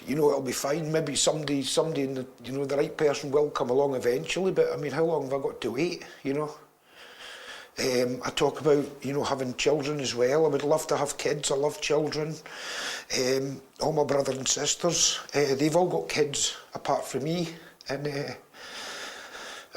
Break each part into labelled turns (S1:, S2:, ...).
S1: you know, it'll be fine. Maybe somebody in the, you know, the right person will come along eventually, but I mean, how long have I got to wait, you know? I talk about, you know, having children as well. I would love to have kids. I love children. All my brothers and sisters, they've all got kids apart from me, and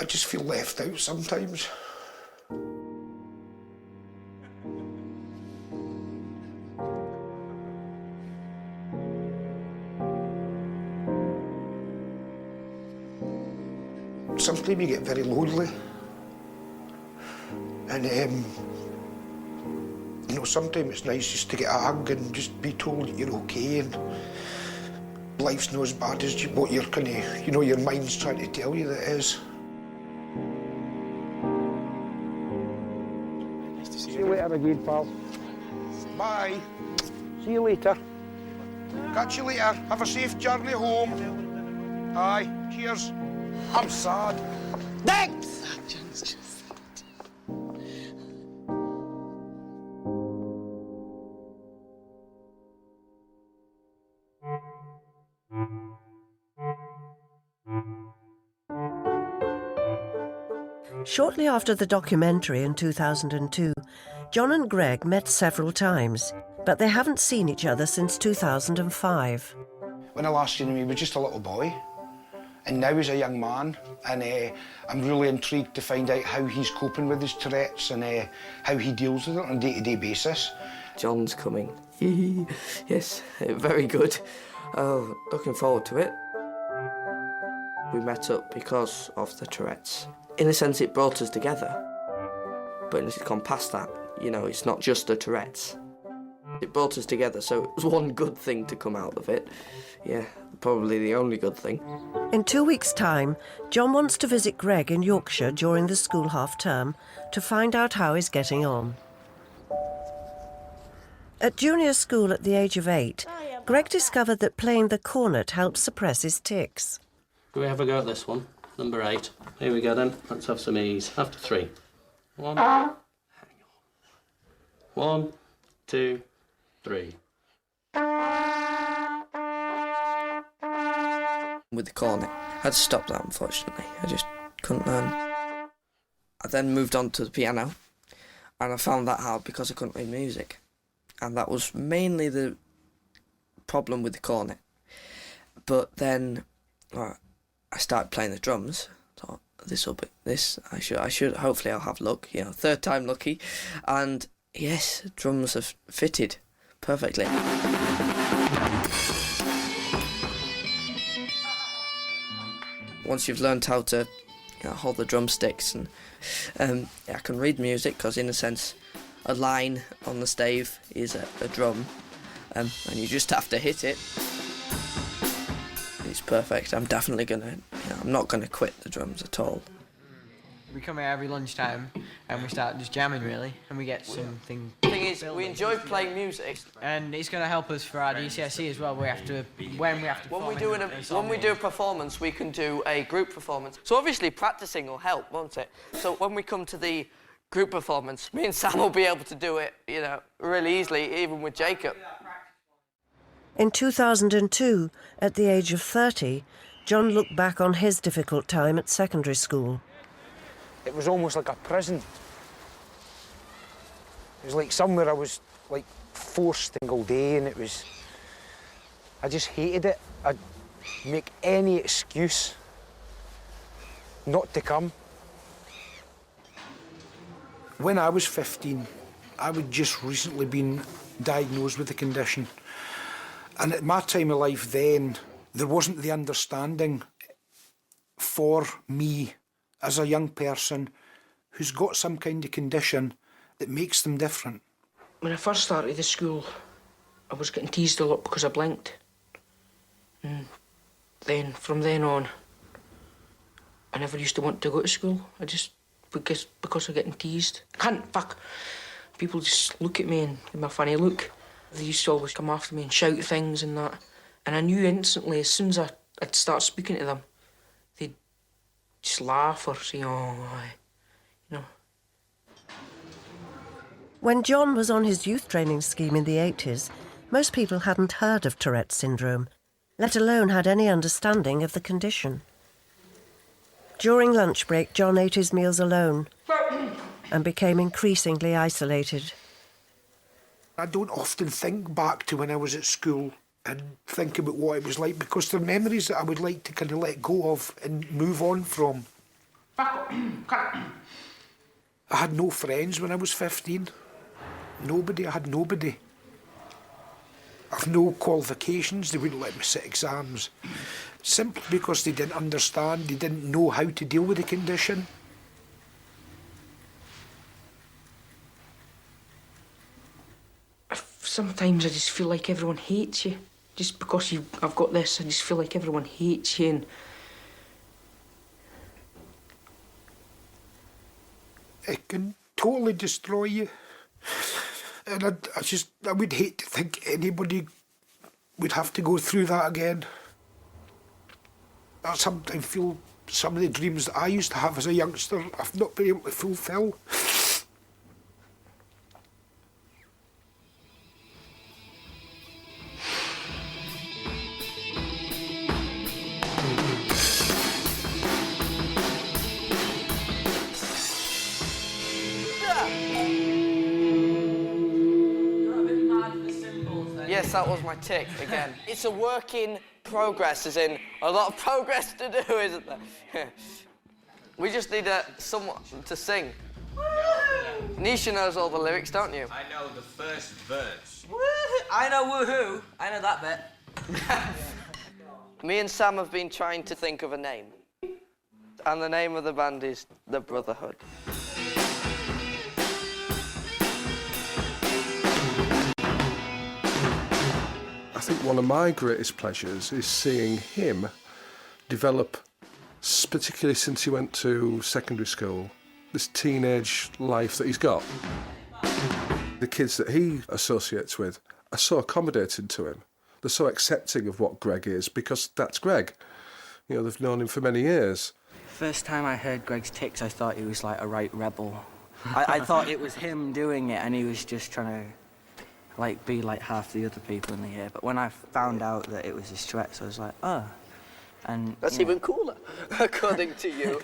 S1: I just feel left out sometimes. Sometimes you get very lonely. And, you know, sometimes it's nice just to get a hug and just be told that you're okay and life's not as bad as what you're kind of, you know, your mind's trying to tell you that it is.
S2: Nice to see you later again, pal.
S1: Bye.
S2: See you later.
S1: Catch you later. Have a safe journey home. Aye. Cheers. I'm sad. Thanks!
S3: Shortly after the documentary in 2002, John and Greg met several times, but they haven't seen each other since 2005.
S1: When I last seen him, he was just a little boy, and now he's a young man, and I'm really intrigued to find out how he's coping with his Tourette's and how he deals with it on a day-to-day basis.
S4: John's coming. Yes, very good. Looking forward to it. We met up because of the Tourette's. In a sense, it brought us together. But it's gone past that. You know, it's not just the Tourette's. It brought us together, so it was one good thing to come out of it. Yeah, probably the only good thing.
S3: In 2 weeks' time, John wants to visit Greg in Yorkshire during the school half-term to find out how he's getting on. At junior school at the age of 8, Greg discovered that playing the cornet helps suppress his tics.
S5: Do we have a go at this one? Number 8. Here we go then. Let's have some ease. After 3. 1. Hang on. 1, 2, 3.
S4: With the cornet, I had to stop that, unfortunately. I just couldn't learn. I then moved on to the piano, and I found that hard because I couldn't read music. And that was mainly the problem with the cornet. But then I started playing the drums. Thought, I should, hopefully I'll have luck, you know, third time lucky. And yes, drums have fitted perfectly. Once you've learned how to, you know, hold the drumsticks, and I can read music, because in a sense a line on the stave is a drum, and you just have to hit it. It's perfect. I'm definitely I'm not gonna quit the drums at all.
S6: We come here every lunchtime and we start just jamming, really, and we get something.
S4: The thing is, we enjoy playing music,
S6: and it's going to help us for our GCSE as well. When
S4: we do a performance, we can do a group performance. So obviously practicing will help, won't it? So when we come to the group performance, me and Sam will be able to do it, you know, really easily, even with Jacob.
S3: In 2002, at the age of 30, John looked back on his difficult time at secondary school.
S2: It was almost like a prison. It was like somewhere I was like forced all day, and I just hated it. I'd make any excuse not to come.
S1: When I was 15, I had just recently been diagnosed with the condition. And at my time of life then, there wasn't the understanding for me as a young person who's got some kind of condition that makes them different.
S7: When I first started the school, I was getting teased a lot because I blinked. And then, from then on, I never used to want to go to school. Because of getting teased. People just look at me and give me a funny look. They used to always come after me and shout things and that. And I knew instantly, as soon as I'd start speaking to them, they'd just laugh or say, oh, you know.
S3: When John was on his youth training scheme in the 80s, most people hadn't heard of Tourette's syndrome. let alone had any understanding of the condition. During lunch break, John ate his meals alone and became increasingly isolated.
S1: I don't often think back to when I was at school and think about what it was like, because they're memories that I would like to kind of let go of and move on from. I had no friends when I was 15. Nobody. I had nobody. I've no qualifications. They wouldn't let me sit exams. Simply because they didn't understand, they didn't know how to deal with the condition.
S7: Sometimes I just feel like everyone hates you. Just because I've got this, I just feel like everyone hates you. And
S1: it can totally destroy you. And I would hate to think anybody would have to go through that again. I sometimes feel some of the dreams that I used to have as a youngster, I've not been able to fulfil.
S4: Yes, that was my tick again. It's a work in progress, as in a lot of progress to do, isn't there? We just need someone to sing. Nisha knows all the lyrics, don't you?
S8: I know the first verse.
S9: I know woohoo. I know that bit.
S4: Me and Sam have been trying to think of a name. And the name of the band is The Brotherhood.
S10: I think one of my greatest pleasures is seeing him develop, particularly since he went to secondary school, this teenage life that he's got. The kids that he associates with are so accommodating to him. They're so accepting of what Greg is, because that's Greg. You know, they've known him for many years.
S9: First time I heard Greg's tics, I thought he was like a right rebel. I thought it was him doing it and he was just trying to like be like half the other people in the year. But when I found out that it was his Tourettes, I was like, oh. And
S4: that's even cooler, according to you.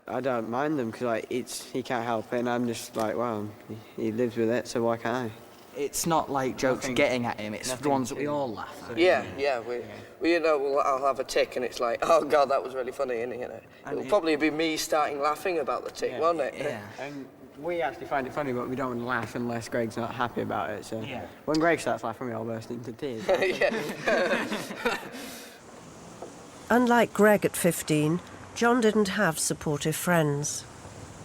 S11: I don't mind them because like he can't help it, and I'm just like, well, he lives with it, so why can't I?
S9: It's not like jokes getting at him, it's the ones that we all laugh at.
S4: Yeah, we you know, I'll have a tick and it's like, oh God, that was really funny, isn't it? You know? It'll probably be me starting laughing about the tick, won't it?
S11: Yeah. And we actually find it funny, but we don't want to laugh unless Greg's not happy about it. So when Greg starts laughing, we all burst into tears.
S3: Unlike Greg at 15, John didn't have supportive friends.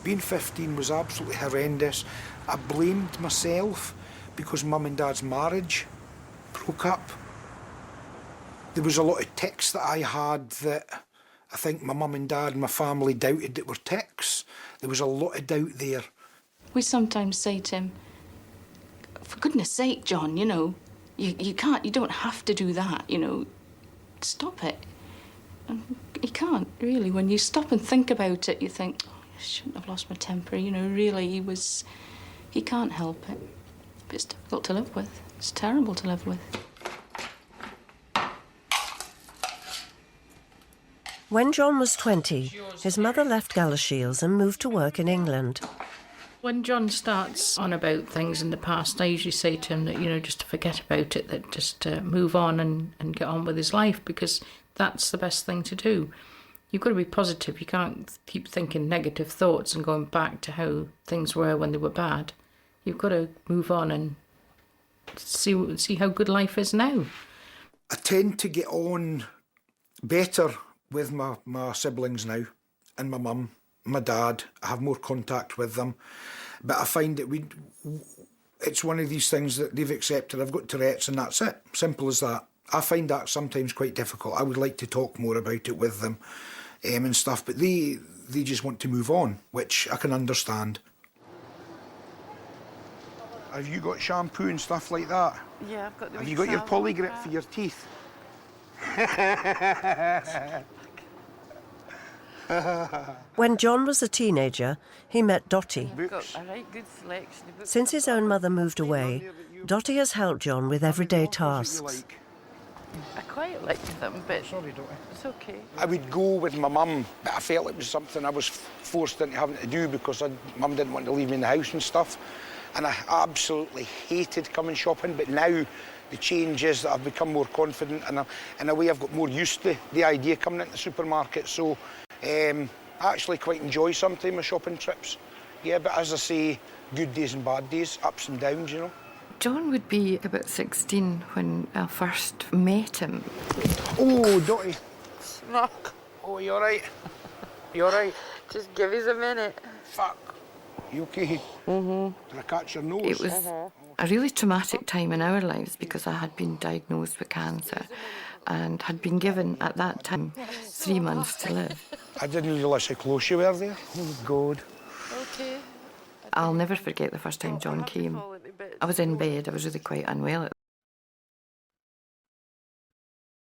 S1: Being 15 was absolutely horrendous. I blamed myself because Mum and Dad's marriage broke up. There was a lot of tics that I had that I think my mum and dad and my family doubted that were tics. There was a lot of doubt there.
S12: We sometimes say to him, for goodness sake, John, you know, you don't have to do that, you know, stop it. And he can't, really. When you stop and think about it, you think, oh, I shouldn't have lost my temper, you know, really, he can't help it. But it's difficult to live with. It's terrible to live with.
S3: When John was 20, his mother left Galashiels and moved to work in England.
S12: When John starts on about things in the past, I usually say to him that, you know, just to forget about it, that just move on and get on with his life, because that's the best thing to do. You've got to be positive. You can't keep thinking negative thoughts and going back to how things were when they were bad. You've got to move on and see how good life is now.
S1: I tend to get on better with my siblings now, and my mum, my dad. I have more contact with them. But I find that it's one of these things that they've accepted. I've got Tourettes and that's it. Simple as that. I find that sometimes quite difficult. I would like to talk more about it with them and stuff, but they just want to move on, which I can understand. Have you got shampoo and stuff like that?
S13: Yeah, I've got the.
S1: Have you got your polygrip for your teeth?
S3: When John was a teenager, he met Dottie. Since his own mother moved away, Dottie has helped John with everyday tasks.
S13: I quite liked them, but
S1: Sorry, don't I?
S13: it's okay.
S1: I would go with my mum, but I felt it was something I was forced into having to do because mum didn't want to leave me in the house and stuff. And I absolutely hated coming shopping, but now the change is that I've become more confident, and in a way I've got more used to the idea coming into the supermarket. So I actually quite enjoy sometimes my shopping trips. Yeah, but as I say, good days and bad days, ups and downs, you know.
S13: John would be about 16 when I first met him.
S1: Oh, Dottie.
S13: Smack.
S1: Oh, you all right? You all right?
S13: Just give us a minute.
S1: Fuck. You okay? Did I catch your nose?
S13: It was a really traumatic time in our lives because I had been diagnosed with cancer and had been given, at that time, 3 months to live.
S1: I didn't realise how close you were there. Oh, God.
S13: Okay. I'll never forget the first time John came. I was in bed, I was really quite unwell at